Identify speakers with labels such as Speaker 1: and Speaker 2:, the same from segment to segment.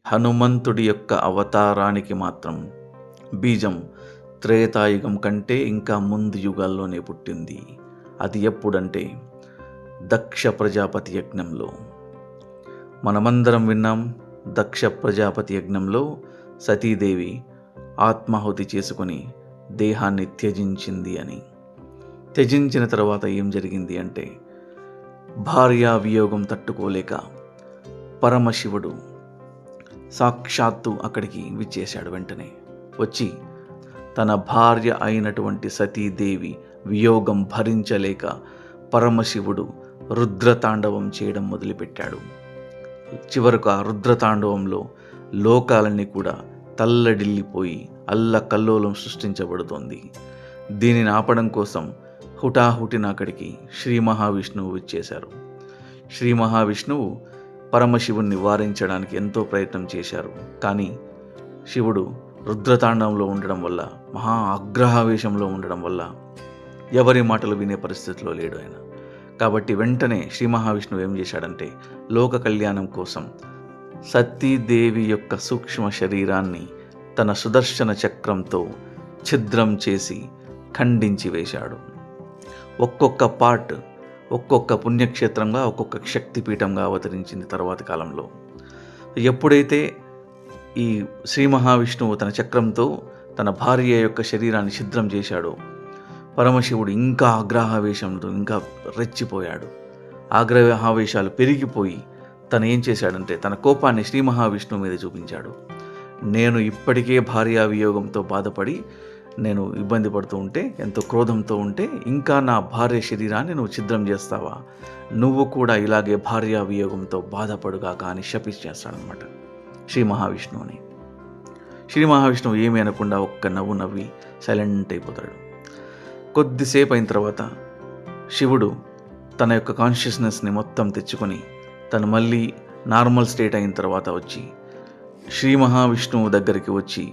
Speaker 1: హనుమంతుడి యొక్క అవతారానికి మాత్రం బీజం త్రేతాయుగం కంటే ఇంకా ముందు యుగాల్లోనే పుట్టింది. అది ఎప్పుడంటే దక్ష ప్రజాపతి యజ్ఞంలో. మనమందరం విన్నాం, దక్ష ప్రజాపతి యజ్ఞంలో సతీదేవి ఆత్మాహుతి చేసుకొని దేహాన్ని త్యజించింది అని. త్యజించిన తర్వాత ఏం జరిగింది అంటే, భార్యా వియోగం తట్టుకోలేక పరమశివుడు సాక్షాత్తు అక్కడికి విచ్చేశాడు. వెంటనే వచ్చి తన భార్య అయినటువంటి సతీదేవి వియోగం భరించలేక పరమశివుడు రుద్రతాండవం చేయడం మొదలుపెట్టాడు. చివరకు ఆ రుద్రతాండవంలో లోకాలన్నీ కూడా తల్లడిల్లిపోయి అల్లకల్లోలం సృష్టించబడుతోంది. దీనిని ఆపడం కోసం హుటాహుటిన అక్కడికి శ్రీ మహావిష్ణువు విచ్చేశారు. శ్రీ మహావిష్ణువు పరమశివుణ్ణి వారించడానికి ఎంతో ప్రయత్నం చేశారు. కానీ శివుడు రుద్రతాండంలో ఉండడం వల్ల, మహా ఆగ్రహావేశంలో ఉండడం వల్ల ఎవరి మాటలు వినే పరిస్థితిలో లేడు ఆయన. కాబట్టి వెంటనే శ్రీ మహావిష్ణువు ఏం చేశాడంటే, లోక కళ్యాణం కోసం సతీదేవి యొక్క సూక్ష్మ శరీరాన్ని తన సుదర్శన చక్రంతో ఛిద్రం చేసి ఖండించి వేశాడు. ఒక్కొక్క పార్ట్ ఒక్కొక్క పుణ్యక్షేత్రంగా, ఒక్కొక్క శక్తిపీఠంగా అవతరించింది తర్వాతి కాలంలో. ఎప్పుడైతే ఈ శ్రీ మహావిష్ణువు తన చక్రంతో తన భార్య యొక్క శరీరాన్ని ఛిద్రం చేశాడో, పరమశివుడు ఇంకా ఆగ్రహావేశంతో ఇంకా రెచ్చిపోయాడు. ఆగ్రహావేశాలు పెరిగిపోయి తను ఏం చేశాడంటే, తన కోపాన్ని శ్రీ మహావిష్ణువు మీద చూపించాడు. నేను ఇప్పటికే భార్యా వియోగంతో బాధపడి నేను ఇబ్బంది పడుతూ ఉంటే, ఎంతో క్రోధంతో ఉంటే, ఇంకా నా భార్య శరీరాన్ని నువ్వు ఛిద్రం చేస్తావా? నువ్వు కూడా ఇలాగే భార్యా వియోగంతో బాధపడుగాక అని శపిస్తాడనమాట శ్రీ మహావిష్ణువుని. శ్రీ మహావిష్ణువు ఏమీ అనకుండా ఒక్క నవ్వు నవ్వి సైలెంట్ అయిపోతాడు. కొద్దిసేపు అయిన తర్వాత శివుడు తన యొక్క కాన్షియస్నెస్ని మొత్తం తెచ్చుకొని తను మళ్ళీ నార్మల్ స్టేట్ అయిన తర్వాత వచ్చి శ్రీ మహావిష్ణువు దగ్గరికి వచ్చి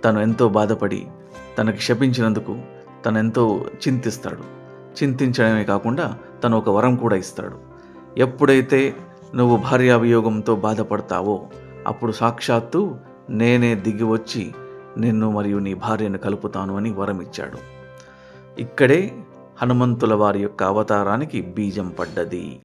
Speaker 1: తను ఎంతో బాధపడి తనకి శపించినందుకు తను ఎంతో చింతిస్తాడు. చింతించడమే కాకుండా తను ఒక వరం కూడా ఇస్తాడు. ఎప్పుడైతే నువ్వు భార్యావియోగంతో బాధపడతావో అప్పుడు సాక్షాత్తు నేనే దిగి వచ్చి నిన్ను మరియు నీ భార్యను కలుపుతాను అని వరం ఇచ్చాడు. ఇక్కడే హనుమంతుల వారి యొక్క అవతారానికి బీజం పడ్డది.